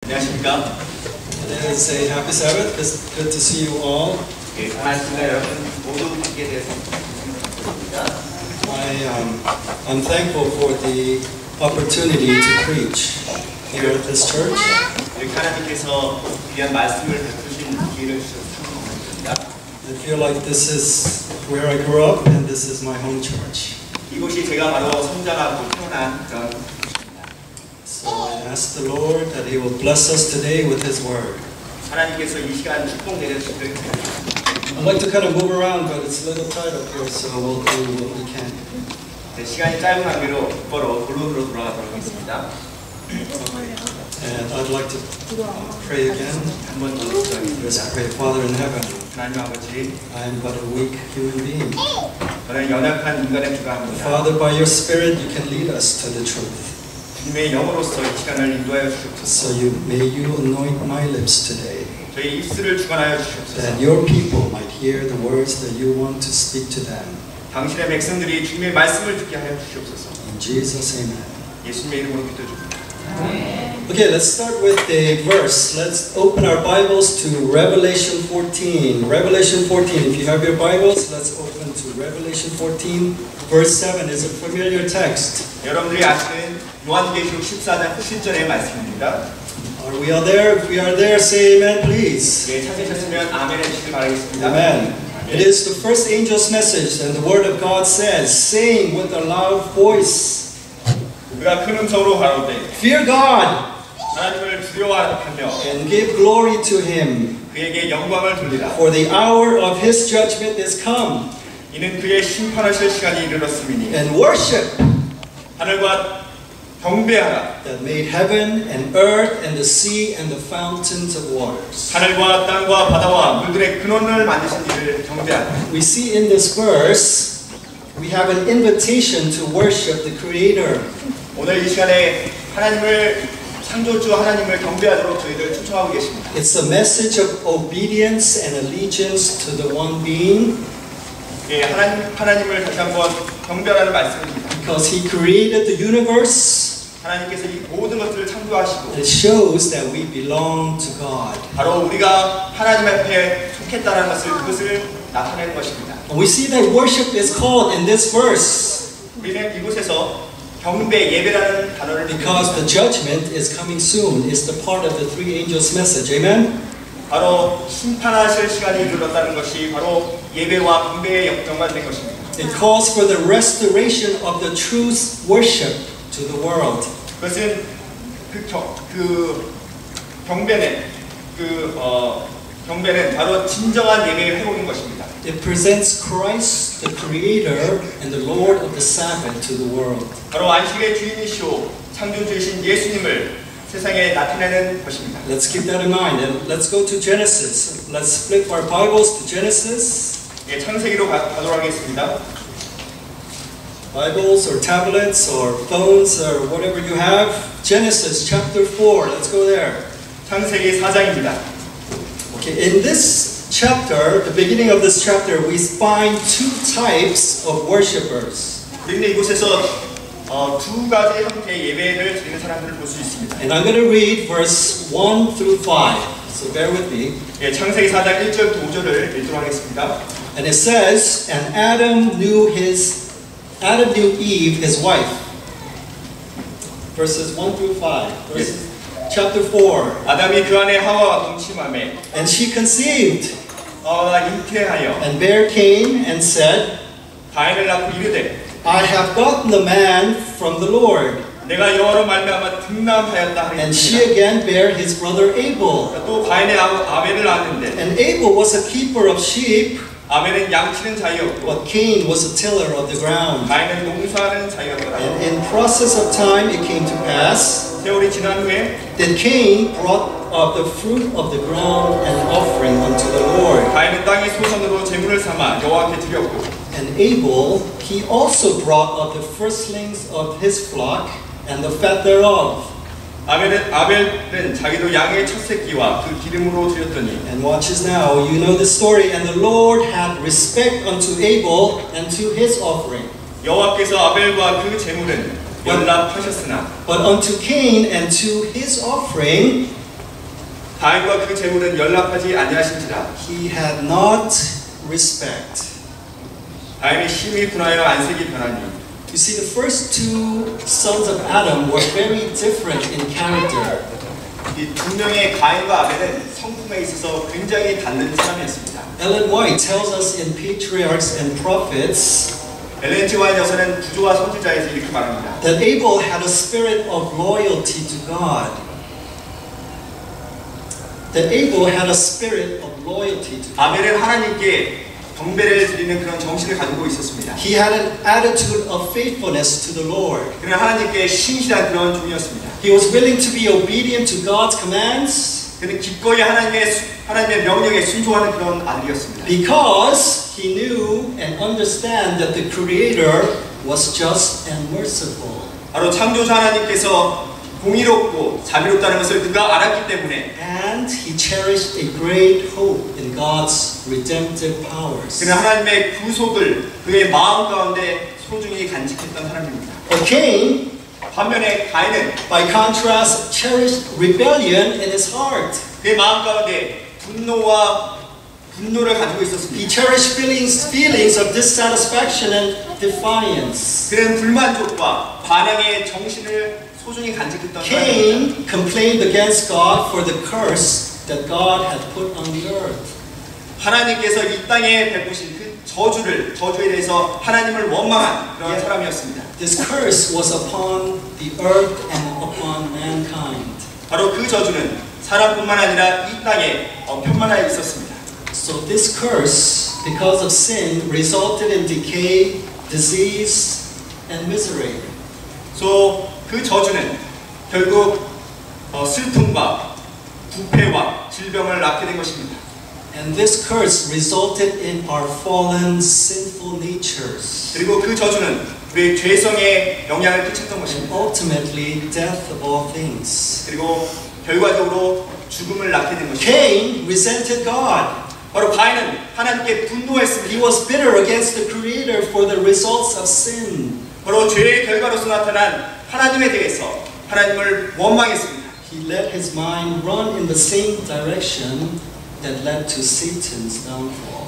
안녕하십니까? It is a happy Sabbath. It's good to see you all. 예, 반갑습니다. 여러분 모두 뵙게 돼서 반갑습니다. I'm thankful for the opportunity to preach here at this church. 이렇게 하나님께서 귀한 말씀을 베푸신 기회를 주셔서 참 감사합니다. I feel like this is where I grew up and this is my home church. 이곳이 제가 바로 성장하고 태어난 그런 So I ask the Lord that He will bless us today with His Word. 하나님께서 이 시간 축복 내려주시길 I'd like to kind of move around, but it's a little tight up here, so we'll do what we can. 시간이 짧은 관계로 곧바로 본론으로 돌아가도록 하겠습니다. And I'd like to pray again. 한번 더 Let's 기도하겠습니다. pray. Father in heaven, 하나님 아버지, I am but a weak human being. 저는 연약한 인간에 불과합니다. Father, by your Spirit, you can lead us to the truth. 주님의 영으로서 이 시간을 인도하여 주옵소서. So may you anoint my lips today, 저희 입술을 주관하여 주옵소서. that your people might hear the words that you want to speak to them. 당신의 백성들이 주님의 말씀을 듣게 하여 주옵소서. In Jesus' name. 예수님의 이름으로 기도드립니다. Okay, let's start with a verse. Let's open our Bibles to Revelation 14. Revelation 14. If you have your Bibles, let's open to Revelation 14. Verse 7 is a familiar text. 여러분들이 아시는 요한계시록 14장 7절의 말씀입니다. Are we all there? If we are there, say amen, please. 예, 찾으셨으면 아멘 해주시길 바라겠습니다. Amen. It is the first angel's message, and the Word of God says, saying with a loud voice, 그가 큰 음성으로 가로되 Fear God, 하나님을 두려워하며 and give glory to Him, 그에게 영광을 돌리라. for the hour of His judgment is come, 이는 그의 심판하실 시간이 이르렀음이니 and worship 하늘과 경배하라. that made heaven and earth and the sea and the fountains of waters. 하늘과 땅과 바다와 물들의 근원을 만드신 이를 경배하라. We see in this verse, we have an invitation to worship the Creator. 오늘 이 시간에 하나님을 창조주 하나님을 경배하도록 저희들 초청하고 계십니다. It's a message of obedience and allegiance to the one being, 예, 하나님을 다시 한번 경배하라는 말씀입니다. because He created the universe. 하나님께서 이 모든 것들을 창조하시고 It shows that we belong to God. 바로 우리가 하나님 앞에 속했다는 그것을 나타내는 것입니다. And we see that worship is called in this verse 우리는 이곳에서 경배, 예배라는 단어를 because the judgment is coming soon. It's the part of the three angels' message. Amen? 바로 심판하실 시간이 이르렀다는 것이 바로 예배와 경배의 연관된 것입니다. It calls for the restoration of the true worship to the world. 그것은 경배는 바로 진정한 예배의 회복인 것입니다. It presents Christ, the Creator, and the Lord of the Sabbath to the world. 바로 안식의 주인이시오 창조주이신 예수님을 세상에 나타내는 것입니다. Let's keep that in mind and let's go to Genesis. Let's flip our Bibles to Genesis. 예, 창세기로 가도록 하겠습니다. Bibles or tablets or phones or whatever you have. Genesis chapter 4. Let's go there. 창세기 4장입니다. Okay, in this chapter, the beginning of this chapter, we find two types of worshipers. 우리는 이곳에서 두 가지 형태의 예배를 드리는 사람들을 볼 수 있습니다. And I'm going to read verse 1 through 5. So bear with me. 예, 창세기 4장 1절부터 5절을 읽도록 하겠습니다. And it says, and Adam knew Eve, his wife. Verses 1 through 5. Chapter 4. 아담이 그 안에 하와와 동침하매 And she conceived 하와가 잉태하여 and bare Cain and said, 가인을 낳고 이르되 I have gotten the man from the Lord. 내가 여호와로 말미암아 등남하였다 And she 하였습니다. again bare his brother Abel. 또 가인의 아벨을 낳았는데 And Abel was a keeper of sheep, 아벨은 양치는 자였고 but Cain was a tiller of the ground. 가인은 농사하는 자였더라. And in process of time it came to pass 세월이 지난 후에 that Cain brought of the fruit of the ground an offering unto the Lord. 가인은 땅의 소산으로 제물을 삼아 여호와께 드렸고 And Abel, he also brought of the firstlings of his flock and the fat thereof. 아벨은 자기도 양의 첫 새끼와 그 기름으로 드렸더니 And watch this now, you know the story. And the Lord had respect unto Abel and to his offering. 여호와께서 아벨과 그 제물은 연락하셨으나 But unto Cain and to his offering 가인과 그 제물은 연락하지 아니하신지라. He had not respect. 가인이 심히 분하여 안색이 변하니. You see, the first two sons of Adam were very different in character. 이 두 명의 가인과 아벨은 성품에 있어서 굉장히 다른 사람이었습니다. Ellen White tells us in Patriarchs and Prophets 엘렌 G. 화이트 여사는 구조와 선지자에서 이렇게 말합니다. that Abel had a spirit of loyalty to God. That Abel had a spirit of loyalty to God. 아벨은 하나님께 경배를 드리는 그런 정신을 가지고 있었습니다. He had an attitude of faithfulness to the Lord. 그는 하나님께 신실한 그런 종이었습니다. He was willing to be obedient to God's commands 그는 기꺼이 하나님의 명령에 순종하는 그런 아들이었습니다. because he knew and understand that the Creator was just and merciful. 바로 창조자 하나님께서 공의롭고 자비롭다는 것을 그가 알았기 때문에 And he cherished a great hope in God's redemptive powers. 그는 하나님의 구속을 그의 마음 가운데 소중히 간직했던 사람입니다. But Cain, 반면에 가인은 by contrast, cherished rebellion in his heart. 그의 마음 가운데 분노를 가지고 He 있었습니다. cherished feelings of dissatisfaction and defiance. 그는 불만족과 반항의 정신을 소중히 간직했던 사람입니다. Cain complained against God for the curse that God had put on the earth. 하나님께서 이 땅에 베푸신 그 저주에 대해서 하나님을 원망한 그런 Yeah. 사람이었습니다. This curse was upon the earth and upon mankind. 바로 그 저주는 사람뿐만 아니라 이 땅에 편만하여 있었습니다. So this curse, because of sin, resulted in decay, disease, and misery. 그 저주는 결국 슬픔과 부패와 질병을 낳게 된 것입니다. And this curse resulted in our fallen, sinful natures. 그리고 그 저주는 우리의 죄성에 영향을 끼쳤던 And 것입니다. ultimately, death of all things. 그리고 결과적으로 죽음을 낳게 된 것입니다. Cain resented God. 바로 가인은 하나님께 분노했습니다. He was bitter against the Creator for the results of sin. 바로 죄의 결과로서 나타난 하나님에 대해서 하나님을 원망했습니다. He let his mind run in the same direction that led to Satan's downfall.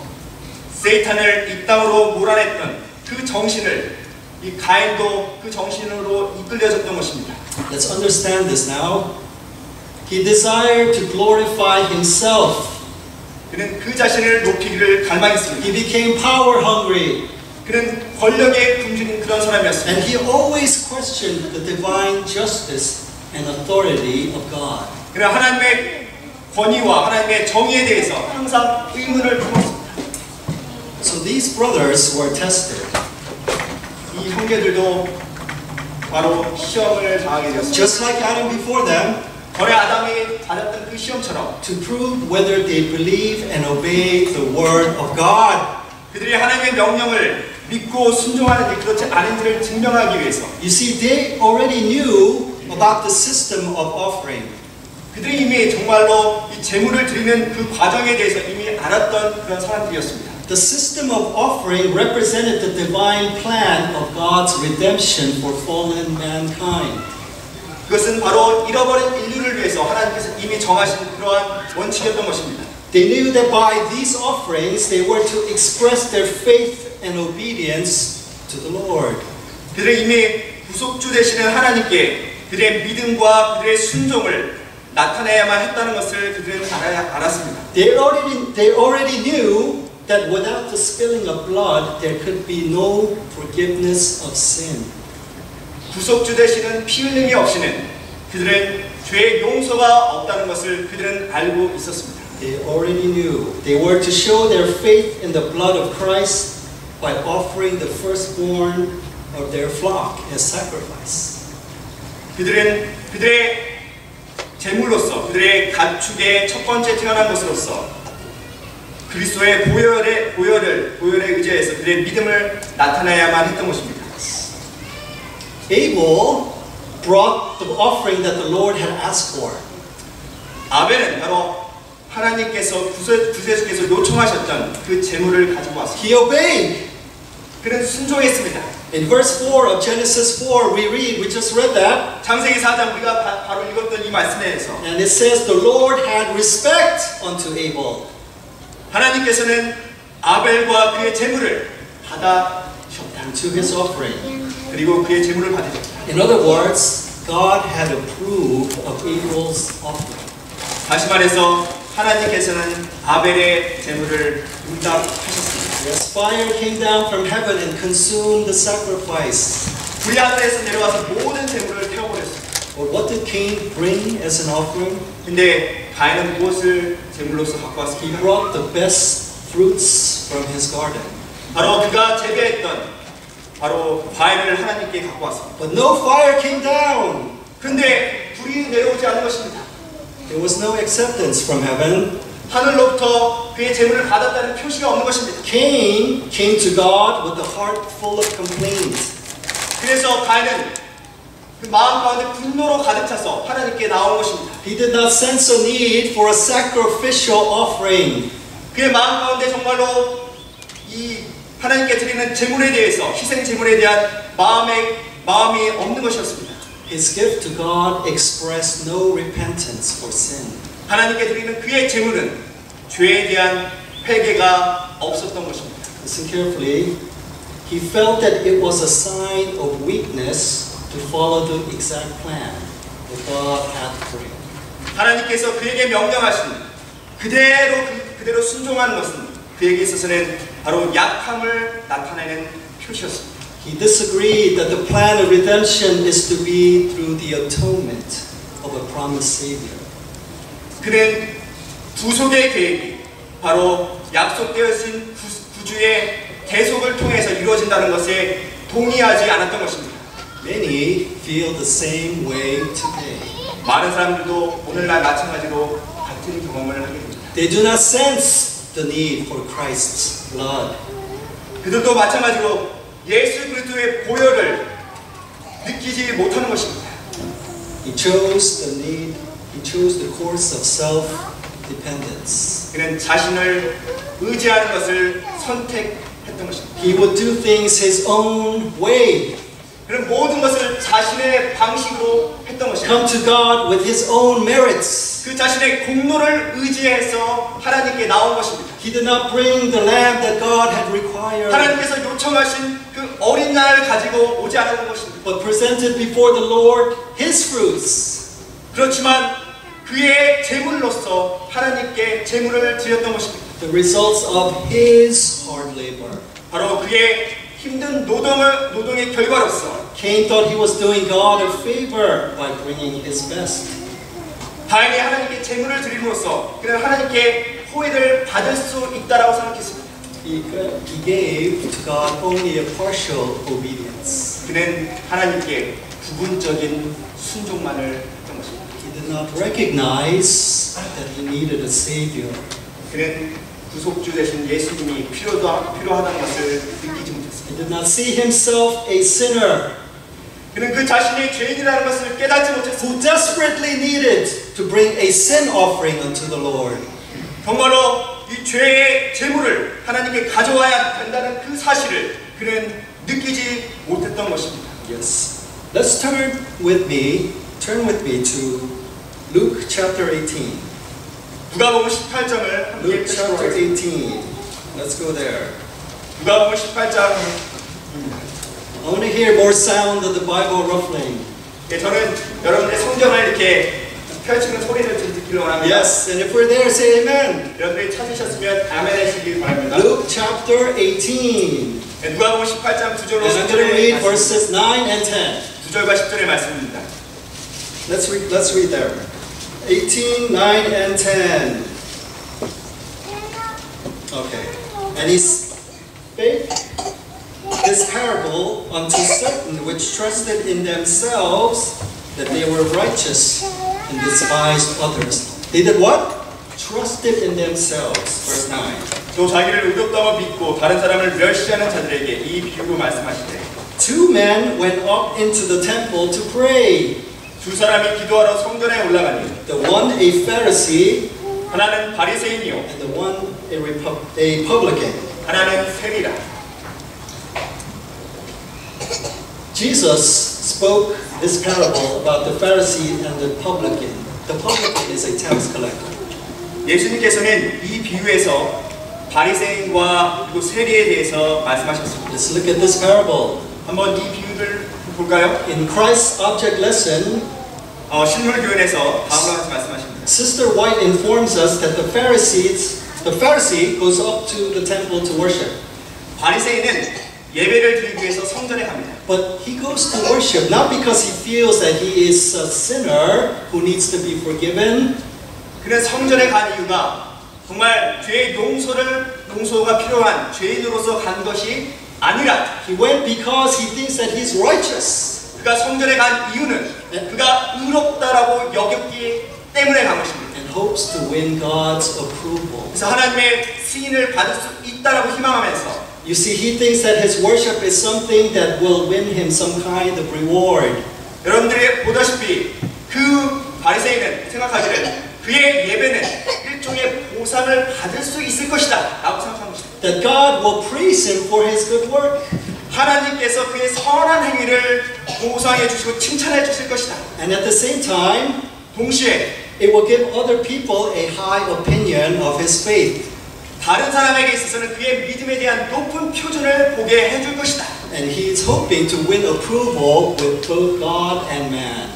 세이탄을 이 땅으로 몰아냈던 그 정신을 이 가인도 그 정신으로 이끌려졌던 것입니다. Let's understand this now. He desired to glorify himself. 그는 그 자신을 높이기를 갈망했습니다. He became power hungry. 그는 권력에 굶주린 그런 사람이었습니다. And he always questioned the divine justice and authority of God. 그는 하나님의 권위와 하나님의 정의에 대해서 항상 의문을 품었습니다. So these brothers were tested. 이 형제들도 바로 시험을 당하게 되었습니다. Just like Adam before them, 전에 아담이 받았던 그 시험처럼 to prove whether they believe and obey the word of God. 그들이 하나님의 명령을 믿고 순종하는지 그렇지 않은지를 증명하기 위해서 You see, they already knew about the system of offering. 그들이 이미 정말로 이 제물을 드리는 그 과정에 대해서 이미 알았던 그런 사람들이었습니다. The system of offering represented the divine plan of God's redemption for fallen mankind. 그것은 바로 잃어버린 인류를 위해서 하나님께서 이미 정하신 그러한 원칙이었던 것입니다. They knew that by these offerings they were to express their faith and obedience to the Lord. 그들은 이미 구속주 되시는 하나님께 그들의 믿음과 그들의 순종을 나타내야만 했다는 것을 그들은 알았습니다. They already knew that without the spilling of blood there could be no forgiveness of sin. 구속주 되시는 피 흘림이 없이는 그들은 죄의 용서가 없다는 것을 그들은 알고 있었습니다. They already knew. They were to show their faith in the blood of Christ by offering the firstborn of their flock as sacrifice. 그들은 그들의 제물로서 그들의 가축의 첫 번째 태어난 것으로서 그리스도의 보혈에 의지해서 그들의 믿음을 나타내야만 했던 것입니다. Abel brought the offering that the Lord had asked for. 아벨은 바로 하나님께서 구세주께서 요청하셨던 그 제물을 가지고 왔습니다. He obeyed. 그는 순종했습니다. In verse 4 of Genesis 4, we just read that, 창세기 4장 우리가 바로 읽었던 이 말씀에서 and it says, the Lord had respect unto Abel. 하나님께서는 아벨과 그의 제물을 받아주셨다. And to his offering. 그리고 그의 제물을 받으셨다. In other words, God had approved of Abel's offering. 다시 말해서 하나님께서는 아벨의 제물을 응답하셨습니다. Yes, fire came down from heaven and consumed the sacrifice. 불이 하늘에서 내려와서 모든 제물을 태워버렸습니다. But what did Cain bring as an offering? 근데 가인은 무엇을 제물로서 갖고 He 왔습니까? brought the best fruits from his garden. 바로 그가 재배했던 바로 과일을 하나님께 갖고 왔습니다. But no fire came down. 근데 불이 내려오지 않은 것입니다. There was no acceptance from heaven. 하늘로부터 그의 제물을 받았다는 표시가 없는 것입니다. Cain came to God with a heart full of complaint. 그래서 가인은 그 마음 가운데 분노로 가득 차서 하나님께 나온 것입니다. He did not sense a need for a sacrificial offering. 그의 마음 가운데 정말로 이 하나님께 드리는 제물에 대해서 희생 제물에 대한 마음이 없는 것이었습니다. His gift to God expressed no repentance for sin. 하나님께 드리는 그의 제물은 죄에 대한 회개가 없었던 것입니다. Listen carefully. He felt that it was a sign of weakness to follow the exact plan that God had for him. 하나님께서 그에게 명령하신 그대로 순종하는 것은 그에게 있어서는 바로 약함을 나타내는 표시였습니다. He disagreed that the plan of redemption is to be through the atonement of a promised Savior. 그는 구속의 계획이 바로 약속되어진 구주의 대속을 통해서 이루어진다는 것에 동의하지 않았던 것입니다. Many feel the same way today. 많은 사람들도 오늘날 마찬가지로 같은 경험을 하게 됩니다. They do not sense the need for Christ's blood. 그들도 마찬가지로 예수 그리스도의 보혈을 느끼지 못하는 것입니다. He chose the course of self-dependence. 그는 자신을 의지하는 것을 선택했던 것입니다. He would do things his own way. 그는 모든 것을 자신의 방식으로 했던 것입니다. Come to God with his own merits. 그 자신의 공로를 의지해서 하나님께 나온 것입니다. He did not bring the lamb that God had required, 하나님께서 요청하신 그 어린 양을 가지고 오지 않았던 것입니다. but presented before the Lord his fruits. 그렇지만 그의 제물로서 하나님께 제물을 드렸던 것입니다. The results of his hard labor. 바로 그의 힘든 노동의 결과로서 Cain thought he was doing God a favor by bringing his best. 다행히 하나님께 제물을 드림으로써 그는 하나님께 호의를 받을 수 있다라고 생각했습니다. He gave to God only a partial obedience. 그는 하나님께 부분적인 순종만을 했던 것입니다. He did not recognize that he needed a savior. 그는 구속주 되신 예수님이 필요하다는 것을 느끼지 못했습니다. He did not see himself a sinner 그는 그 자신이 죄인이라는 것을 깨닫지 못했습니다. who desperately needed to bring a sin offering unto the Lord. 정말로 이 죄의 제물을 하나님께 가져와야 된다는 그 사실을 그는 느끼지 못했던 것입니다. Yes. Let's turn with me to Luke chapter 18. 누가복음 18장을 함께 Luke chapter 펴보겠습니다. 18. Let's go there. 누가복음 18장. I want to hear more sound of the Bible ruffling. 저는 여러분들의 성경을 이렇게 펼치는 소리를 좀 듣기를 원합니다. Yes, and if we're there, say amen. 여러분들이 찾으셨으면 아멘 하시길 바랍니다. Luke chapter 18. 누가복음 18장 9절로 And I'm going to read 10절의 verses 9 and 10. 9절과 10절의 말씀입니다. Let's read there. 18, 9, and 10. Okay. And he spake this parable unto certain which trusted in themselves that they were righteous and despised others. They did what? Trusted in themselves. Verse 9. 또 자기를 의롭다고 믿고 다른 사람을 멸시하는 자들에게 이 비유로 말씀하시되 Two men went up into the temple to pray. 두 사람이 기도하러 성전에 올라가니 The one a Pharisee 하나는 바리새인이요 and the one a publican. 하나는 세리라. Jesus spoke this parable about the Pharisee and the publican. The publican is a tax collector. 예수님께서는 이 비유에서 바리새인과 그리고 세리에 대해서 말씀하셨습니다. Let's look at this parable. 한번 이 비유를 볼까요? In Christ's object lesson, 실물 교훈에서 다음과 같이 말씀하십니다. Sister White informs us that the Pharisee goes up to the temple to worship. 바리새인은 예배를 드리기 위해서 성전에 갑니다. But he goes to worship not because he feels that he is a sinner who needs to be forgiven. 그는 성전에 간 이유가 정말 죄의 용서가 필요한 죄인으로서 간 것이 아니라 He went because he thinks that he's righteous. 그가 성전에 간 이유는 그가 의롭다라고 여겼기 때문에 간 것입니다. And hopes to win God's approval. 그래서 하나님의 승인을 받을 수 있다라고 희망하면서 You see, he thinks that his worship is something that will win him some kind of reward. 여러분들이 보다시피 그 바리새인은 생각하기를 그의 예배는 일종의 보상을 받을 수 있을 것이다 라고 생각한 것입니다. That God will praise him for his good work. 하나님께서 그의 선한 행위를 보상해 주시고 칭찬해 주실 것이다. And at the same time, 동시에 it will give other people a high opinion of his faith. 다른 사람에게 있어서는 그의 믿음에 대한 높은 표준을 보게 해줄 것이다. And he is hoping to win approval with both God and man.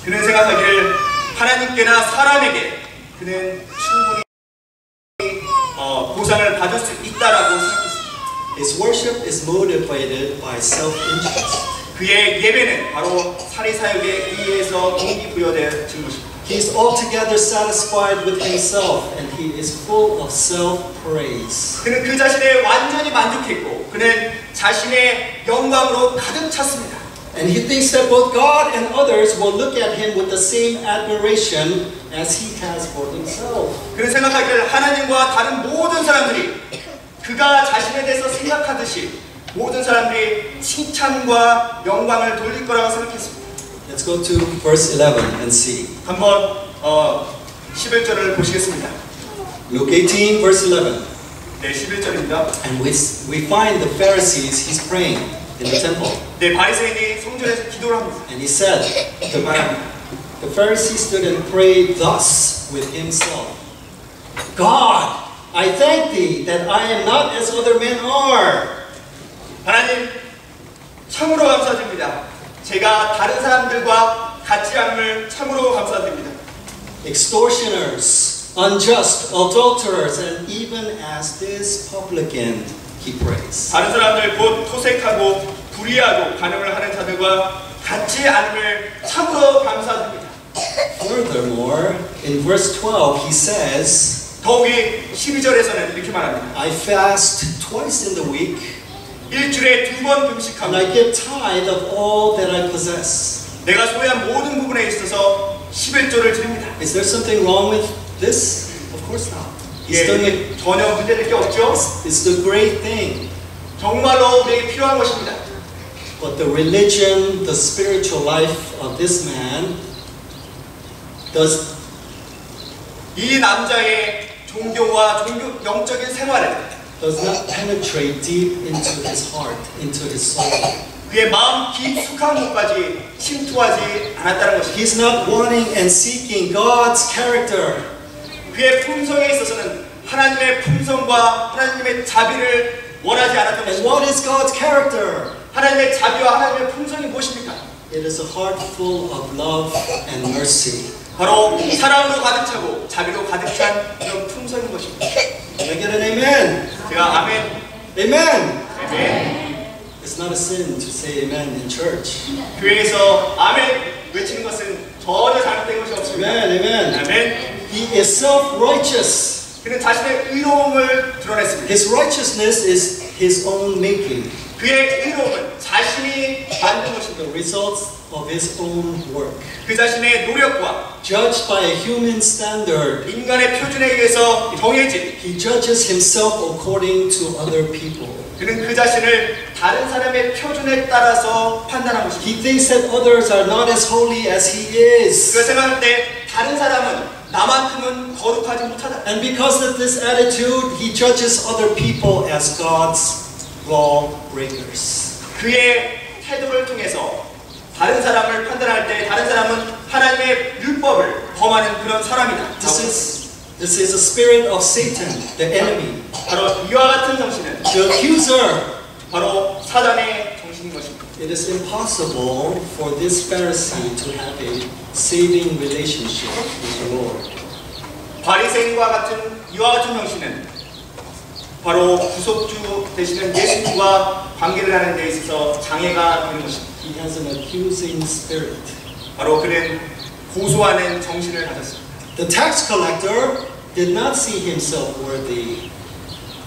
그는 생각하기를 하나님께나 사람에게 그는 충분히 보상을 받을 수 있다라고 생각했습니다. His worship is motivated by self-interest. 그의 예배는 바로 사리사욕에 의해서 동기부여되어진 것입니다. He is altogether satisfied with himself and he is full of self-praise. 그는 그 자신에 완전히 만족했고 그는 자신의 영광으로 가득 찼습니다. And he thinks that both God and others will look at him with the same admiration as he has for himself. 그는 생각하기를 하나님과 다른 모든 사람들이 그가 자신에 대해서 생각하듯이 모든 사람들이 칭찬과 영광을 돌릴 거라고 생각했습니다. Let's go to verse 11 and see. 한번 11절을 보시겠습니다. Luke 18 verse 11. 네, 11절입니다. And we find the Pharisees, he's praying in the temple. 네, 바리새인이 성전에서 기도를 합니다. And he said, the Pharisee stood and prayed thus with himself. God, I thank thee that I am not as other men are. 하나님, 참으로 감사드립니다. 제가 다른 사람들과 같지 않음을 참으로 감사드립니다. Extortioners, unjust, adulterers, and even as this publican, he prays. 다른 사람들 곧 토색하고 불의하고 간음을 하는 자들과 같지 않음을 참으로 감사드립니다. Furthermore, in verse 12, he says, 더욱이 12절에서는 이렇게 말합니다. I fast twice in the week. 일주일에 2번 And 금식하고 I give tithe of all that I possess. 내가 소유한 모든 부분에 있어서 11조를 드립니다. Is there something wrong with this? Of course not. He's doing it. 전혀 문제될 게 없죠. It's the great thing. 정말로 우리에게 필요한 것입니다. But the religion, the spiritual life of this man 이 남자의 종교와 영적인 생활은 does not penetrate deep into his heart, into his soul. 그의 마음 깊숙한 곳까지 침투하지 않았다는 것입니다. He's not wanting and seeking God's character. 그의 품성에 있어서는 하나님의 품성과 하나님의 자비를 원하지 않았던 And 것입니다. what is God's character? 하나님의 자비와 하나님의 품성이 무엇입니까? It is a heart full of love and mercy. 바로 사랑으로 가득 차고 자비로 가득 찬 그런 품성인 것입니다. Can I get an amen? 제가 아멘. Amen. 아멘. It's not a sin to say amen in church. 교회에서 아멘 외치는 것은 전혀 잘못된 것이 없습니다. Amen, amen. 아멘. He is self-righteous. 그는 자신의 의로움을 드러냈습니다. His righteousness is his own making. 그의 의로움은 자신이 만든 것입니다. The results of his own work. 그 자신의 노력과 Judged by a human standard, 인간의 표준에 의해서 정해진 he judges himself according to other people. 그는 그 자신을 다른 사람의 표준에 따라서 판단한 것입니다. He thinks that others are not as holy as he is. 그걸 생각할 때 다른 사람은 나만큼은 거룩하지 못하다. And because of this attitude, he judges other people as God's law breakers. 그의 태도를 통해서 다른 사람을 판단할 때 다른 사람은 하나님의 율법을 범하는 그런 사람이다. This is a spirit of Satan, the enemy. 바로 이와 같은 정신은 The accuser. 바로 사단의 정신인 것입니다. It is impossible for this Pharisee to have a saving relationship with the Lord. 바리새인과 같은 이와 같은 정신은 바로 구속주 되시는 예수님과 관계를 하는 데 있어서 장애가 되는 것입니다. He has an accusing spirit. 바로 그는 고소하는 정신을 가졌습니다. The tax collector did not see himself worthy.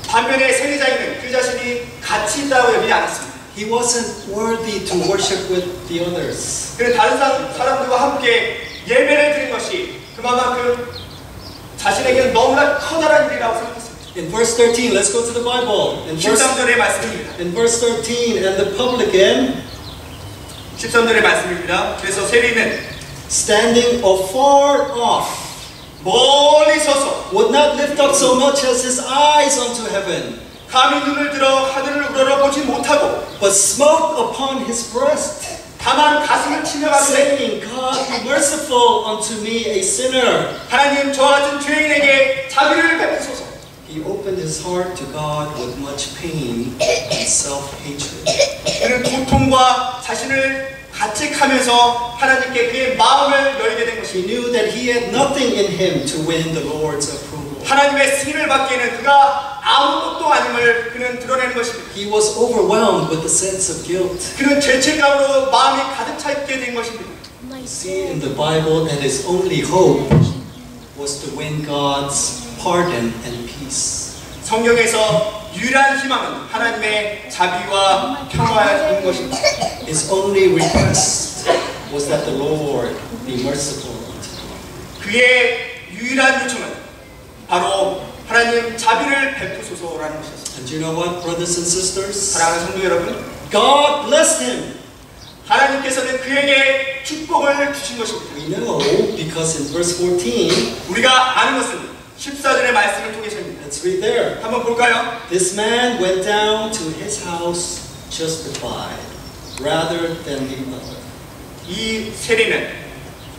반면에 세리자인은 그 자신이 가치 있다고 여기지 않았습니다. He wasn't worthy to worship with the others. 그는 다른 사람들과 함께 예배를 드린 것이 그만큼 자신에게는 너무나 커다란 일이라고 생각했습니다. In verse 13, let's go to the Bible. In 13절의 말씀입니다. verse 13, and the publican 13절의 말씀입니다. 그래서 세리는 standing afar off 멀리 서서 would not lift up so much as his eyes unto heaven, 감히 눈을 들어 하늘을 우러러보지 못하고 but smote upon his breast, 다만 가슴을 치며 가되 saying, God, be merciful unto me, a sinner. 하나님 저와 같은 죄인에게 자비를 베푸소서. He opened his heart to God with much pain and self-hatred. 그는 고통과 자신을 가책하면서 하나님께 그의 마음을 열게 된 He 것입니다. knew that he had nothing in him to win the Lord's approval. 하나님의 승인을 받기에는 그가 아무것도 아님을 그는 드러내는 것입니다. He was overwhelmed with the sense of guilt. 그는 죄책감으로 마음이 가득 차 있게 된 것입니다. See, in the Bible, that his only hope was to win God's pardon and peace. 성경에서 유일한 희망은 하나님의 자비와 평화인 것입니다. His only request was that the Lord be merciful unto him. 그의 유일한 요청은 바로 하나님 자비를 베푸소서라는 것이었습니다. And you know what, brothers and sisters? 사랑하는 성도 여러분, God blessed him. 하나님께서는 그에게 축복을 주신 것입니다. We know because in verse 14, 우리가 아는 것은 14절의 말씀을 통해서입니다. let's read there. 한번 볼까요? This man went down to his house justified rather than the other. 이 세리는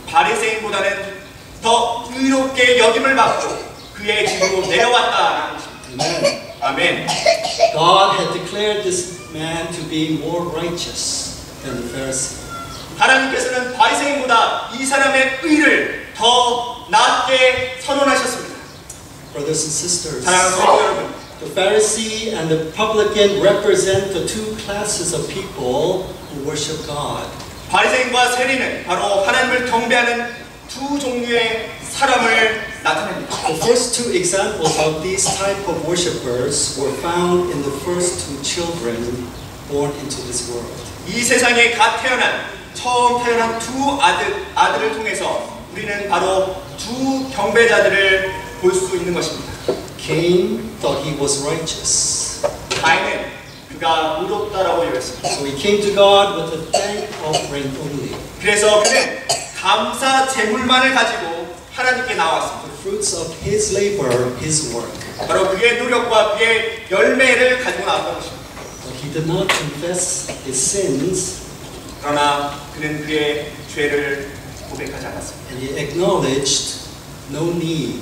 바리새인보다는 더 의롭게 여김을 받고 그의 집으로 내려왔다라는 것입니다. Amen. 아멘. God had declared this man to be more righteous than the Pharisee. 하나님께서는 바리새인보다 이 사람의 의를 더 낮게 선언하셨습니다. Brothers and sisters, 사랑하는 성도 여러분, the Pharisee and the publican represent the two classes of people who worship God. 바리새인과 세리는 바로 하나님을 경배하는 두 종류의 사람을 나타냅니다. The first two examples of these type of worshipers were found in the first two children born into this world. 이 세상에 처음 태어난 두 아들을 통해서 우리는 바로 두 경배자들을 볼 수 있는 것입니다. Cain thought he was righteous, 가인은 그가 의롭다라고 여겼습니다. so he came to God with a thank offering only. 그래서 그는 감사 제물만을 가지고 하나님께 나왔습니다. The fruits of his labor, his work. 바로 그의 노력과 그의 열매를 가지고 나왔던 것입니다. But he did not confess his sins, 그러나 그는 그의 죄를 고백하지 않았습니다. and he acknowledged no need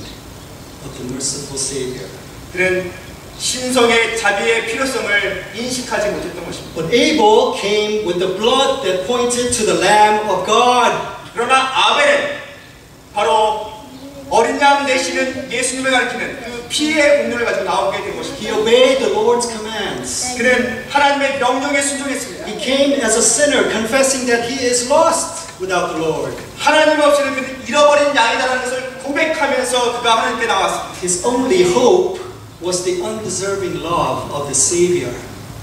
of the merciful Savior. 그는 신성의 자비의 필요성을 인식하지 못했던 것입니다. But Abel came with the blood that pointed to the Lamb of God. 그러나 아벨은 바로 어린 양 되시는 예수님을 가리키는 그 피의 공로를 가지고 나오게 된 것입니다. He obeyed the Lord's commands. 그는 하나님의 명령에 순종했습니다. He came as a sinner, confessing that he is lost without the Lord. 하나님 없이는 그는 잃어버린 양이다라는 것을 고백하면서 그가 하나님께 나왔습니다. His only hope was the undeserving love of the Savior.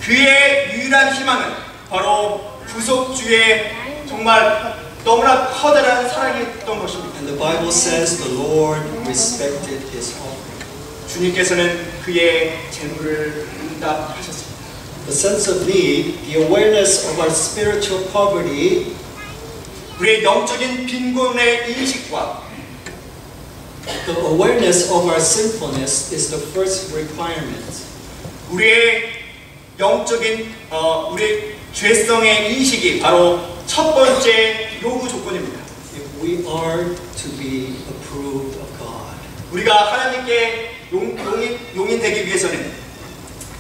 그의 유일한 희망은 바로 구속주의 정말 너무나 커다란 사랑이었던 것입니다. And the Bible says the Lord respected his offering. 주님께서는 그의 제물을 응답하셨습니다. The sense of need, the awareness of our spiritual poverty, 우리의 영적인 빈곤의 인식과 the awareness of our sinfulness is the first requirement. 우리의 영적인 우리의 죄성의 인식이 바로 첫 번째 요구 조건입니다. If we are to be approved of God. 우리가 하나님께 용인 되기 위해서는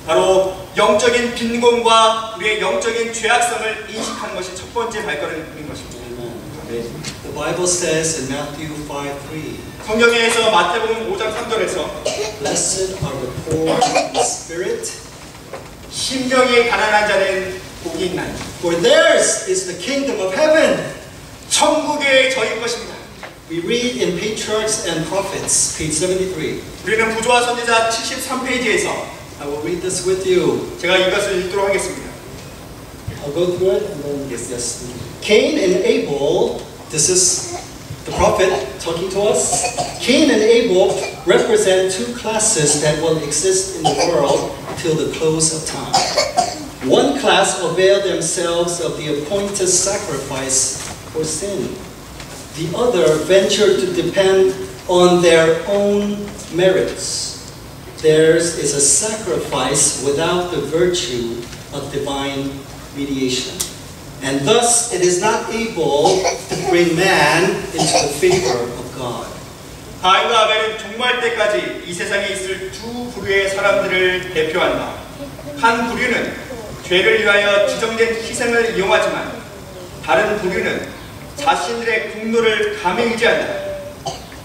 바로 영적인 빈곤과 우리의 영적인 죄악성을 인식하는 것이 첫 번째 발걸음인 것입니다. Amen. The Bible says in Matthew 5:3. 성경에서 마태복음 5장 3절에서 Blessed are the poor in spirit, 심령이 가난한 자는 복이 있나니 for theirs is the kingdom of heaven. 천국의 저희 것입니다. We read in Patriarchs and Prophets, page 73. 우리는 부조와 선지자 73페이지에서 I will read this with you. 제가 이것을 읽도록 하겠습니다. I'll go through it and then yes. Cain and Abel, this is the prophet talking to us. Cain and Abel represent two classes that will exist in the world till the close of time. One class avail themselves of the appointed sacrifice for sin. The other venture to depend on their own merits. Theirs is a sacrifice without the virtue of divine mediation. And thus it is not able to bring man into the favor of God. 가인과 아벨은 종말 때까지 이 세상에 있을 두 부류의 사람들을 대표한다. 한 부류는 죄를 위하여 지정된 희생을 이용하지만 다른 부류는 자신들의 공로를 감히 의지한다.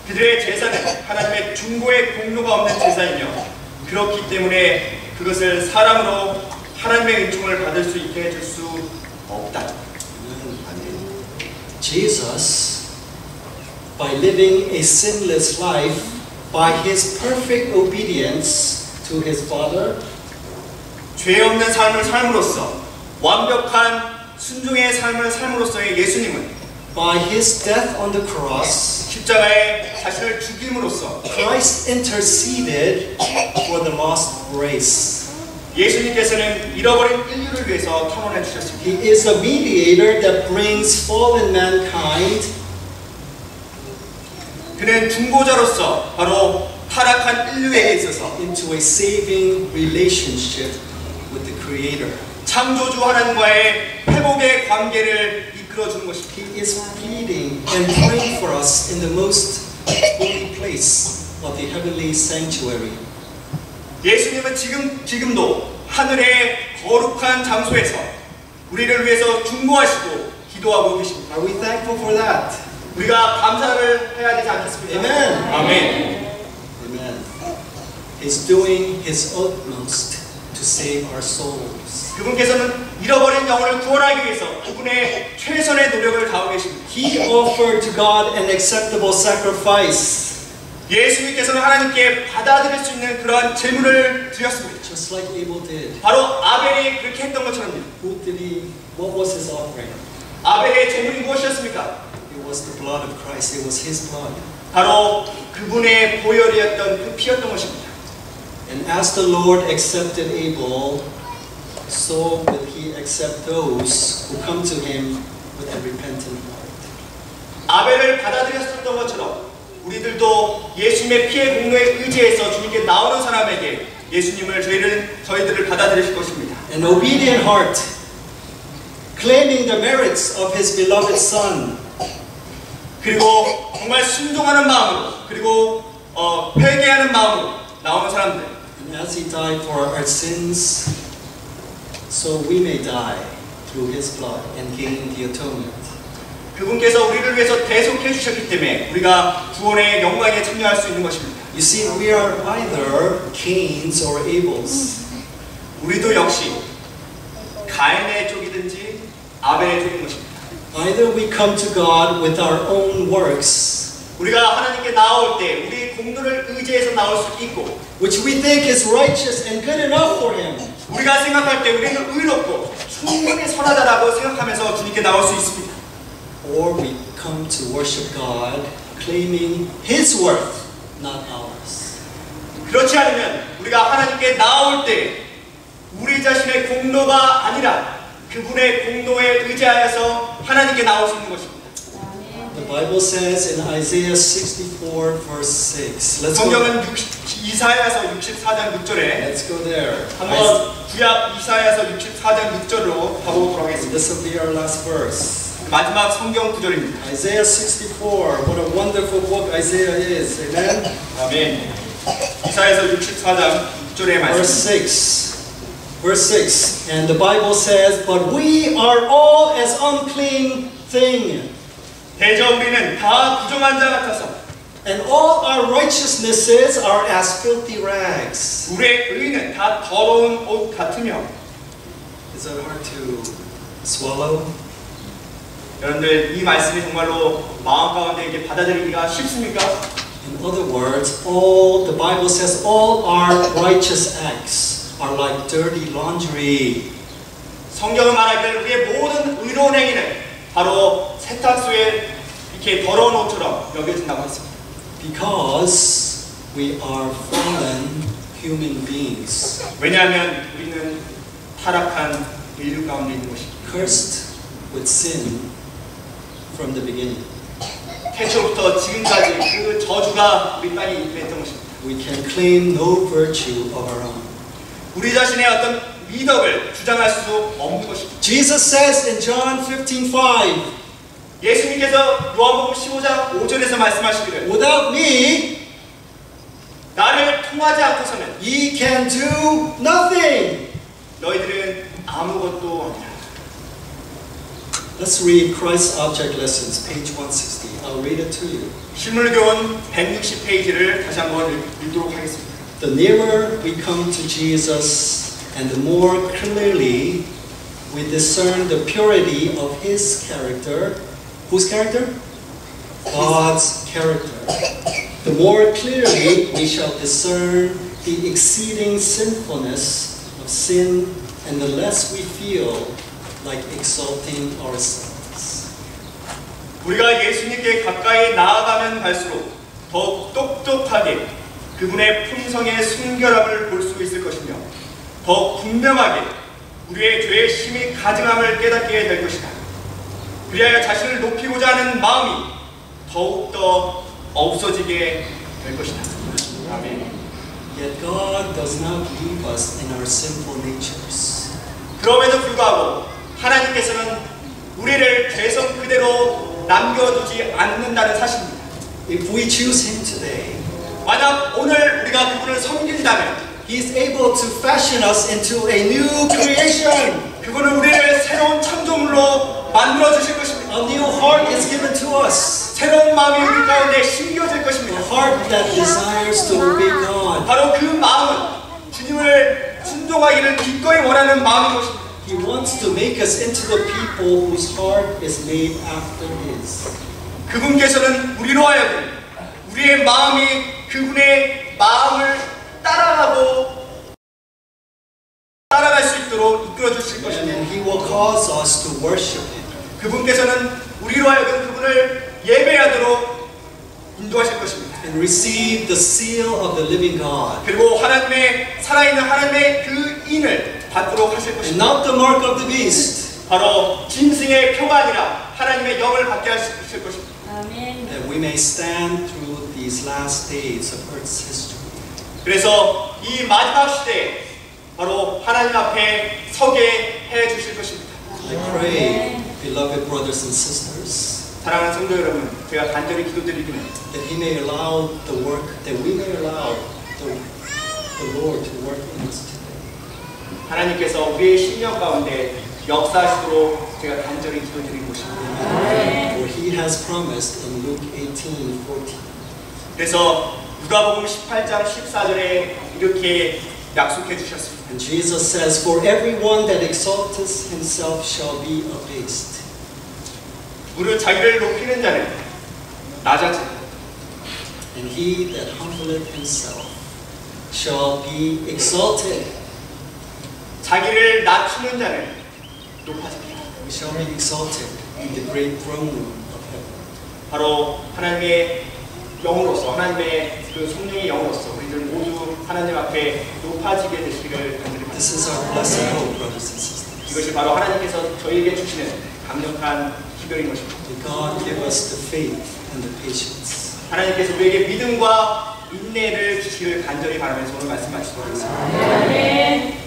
그들의 제사는 하나님의 중보의 공로가 없는 제사이며 그렇기 때문에 그것을 사람으로 하나님의 은총을 받을 수 있게 해줄 수 없다. Jesus, by living a sinless life, by his perfect obedience to his Father, 죄 없는 삶을 삶으로써 완벽한 순종의 삶을 삶으로써의 예수님은 by his death on the cross, 십자가에 자신을 죽임으로써 Christ interceded for the lost race. 예수님께서는 잃어버린 인류를 위해서 탐원해 주셨습니다. He is a mediator that brings fallen mankind 그는 중보자로서 바로 타락한 인류에게 있어서 into a saving relationship with the Creator. 창조주 하나님과의 회복의 관계를 이끌어주는 것입니다. He is pleading and praying for us in the most holy place of the heavenly sanctuary. 예수님은 지금도 하늘의 거룩한 장소에서 우리를 위해서 중보하시고 기도하고 계십니다. Are we thankful for that? 우리가 감사를 해야 되지 않겠습니까? Amen. 아멘. Amen. He's doing his utmost to save our souls. 그분께서는 잃어버린 영혼을 구원하기 위해서 그분의 최선의 노력을 다하고 계십니다. He offered to God an acceptable sacrifice. 예수님께서는 하나님께 받아들일 수 있는 그러한 제물을 드렸습니다. Just like Abel did. 바로 아벨이 그렇게 했던 것처럼요. What was his offering? 아벨의 제물이 무엇이었습니까? It was the blood of Christ. It was his blood. 바로 그분의 보혈이었던 그 피였던 것입니다. And as the Lord accepted Abel, so will he accept those who come to him with a repentant heart. 아벨을 받아들였었던 것처럼 우리들도 예수님의 피의 공로에 의지해서 주님께 나오는 사람에게 예수님을 저희들을 받아들이실 것입니다. An obedient heart, claiming the merits of his beloved Son. 그리고 정말 순종하는 마음으로 그리고 회개하는 마음으로 나오는 사람들. And as he died for our sins, so we may die through his blood and gain the atonement. 그분께서 우리를 위해서 대속해 주셨기 때문에 우리가 구원의 영광에 참여할 수 있는 것입니다. You see, we are either Cains or Abels. 우리도 역시 가인의 쪽이든지 아벨의 쪽인 것입니다. Either we come to God with our own works, 우리가 하나님께 나올 때 우리 공로를 의지해서 나올 수 있고, which we think is righteous and good enough for Him. 우리가 생각할 때 우리는 의롭고 충분히 선하다라고 생각하면서 주님께 나올 수 있습니다. Or we come to worship God, claiming His worth, not ours. 그렇지 않으면 우리가 하나님께 나올 때 우리 자신의 공로가 아니라 그분의 공로에 의지하여서 하나님께 나올 수 있는 것입니다. The Bible says in Isaiah 64 verse 6. Let's go. 성경은 이사야서 64장 6절에 Let's go there. 한번 구약 이사야서 64장 6절로 가보도록 하겠습니다. This will be our last verse. 마지막 성경 구절입니다. Isaiah 64. What a wonderful book Isaiah is. Amen. 아멘. 이사야서 64장 6절의 Verse 말씀. 6. Verse 6. And the Bible says, But we are all as unclean thing, 대저 우리는 다 부정한 자 같아서 and all our righteousnesses are as filthy rags. 우리의 의는 다 더러운 옷 같으며. Is that hard to swallow? 여러분들 이 말씀이 정말로 마음 가운데 이렇게 받아들이기가 쉽습니까? In other words, all the Bible says all our righteous acts are like dirty laundry. 성경은 말하기를 우리의 모든 의로운 행위는 바로 세탁소에 이렇게 더러운 옷처럼 여겨진다고 했습니다. Because we are fallen human beings, 왜냐하면 우리는 타락한 인류 가운데 있는 것입니다. cursed with sin from the beginning. 태초부터 지금까지 그 저주가 우리 땅에 임했던 것입니다. We can claim no virtue of our own. 우리 자신의 어떤 미덕을 주장할 수 없는 것입니다. Jesus says in John 15:5, 예수님께서 요한복음 15장 5절에서 말씀하시기를 without me, 나를 통하지 않고서는 ye can do nothing. 너희들은 아무것도 아니라. Let's read Christ's Object Lessons, page 160. I'll read it to you. 실물교훈 160페이지를 다시 한번 읽도록 하겠습니다. The nearer we come to Jesus, and the more clearly we discern the purity of His character. Whose character? God's character. The more clearly we shall discern the exceeding sinfulness of sin, and the less we feel like exalting ourselves. 우리가 예수님께 가까이 나아가면 갈수록 더욱 똑똑하게 그분의 품성의 순결함을 볼 수 있을 것이며 더욱 분명하게 우리의 죄의 심히 가증함을 깨닫게 될 것이다. 그리하여 자신을 높이고자 하는 마음이 더욱더 없어지게 될 것이다. 아멘. Yet God does not leave us in our sinful natures. 그럼에도 불구하고 하나님께서는 우리를 죄성 그대로 남겨두지 않는다는 사실입니다. If we choose Him today, 만약 오늘 우리가 그분을 섬긴다면 He is able to fashion us into a new creation. 그분은 우리를 새로운 창조물로 만들어 주실 것입니다. A new heart is given to us. 새로운 마음이 우리 가운데 심겨질 A 것입니다. heart that desires to obey God. 바로 그 마음은 주님을 순종하기를 기꺼이 원하는 마음인 것입니다. He wants to make us into the people whose heart is made after His. 그분께서는 우리로 하여금 우리의 마음이 그분의 마음을 따라갈 수 있도록 이끌어 주실 것입니다. And He will cause us to worship Him. 그분께서는 우리로 하여금 그분을 예배하도록 인도하실 것입니다. And receive the seal of the living God. 그리고 하나님의 살아있는 하나님의 그 인을 받도록 하실 And 것입니다. not the mark of the beast. 바로 짐승의 표가 아니라 하나님의 영을 받게 하실 것입니다. 아멘. That we may stand through these last days of Earth's history. 그래서 이 마지막 시대에 바로 하나님 앞에 서게 해 주실 것입니다. I pray, beloved brothers and sisters, 사랑하는 성도 여러분, 제가 간절히 기도드리기는 that He may allow the work, that we may allow the Lord to work in us today. 하나님께서 우리의 심령 가운데 역사하시도록 제가 간절히 기도드리고 것입니다. For He has promised in Luke 18:14. 그래서 누가복음 18장 14절에 이렇게 약속해 주셨습니다. And Jesus says, For everyone that exalteth himself shall be abased. 무릇 자기를 높이는 자는 낮아지고 And he that humbleth himself shall be exalted. 자기를 낮추는 자는 높아집니다. We shall be exalted in the great throne room of heaven. 바로 하나님의 영으로서 하나님의 그 성령의 영으로서 우리들 모두 하나님 앞에 높아지게 되시기를 간절히 This is our blessed hope, brothers and sisters. 이것이 바로 하나님께서 저희에게 주시는 강력한 기별인 것입니다. May God give us the faith and the patience 하나님께서 우리에게 믿음과 인내를 주시기를 간절히 바라면서 오늘 말씀 마치도록 하겠습니다.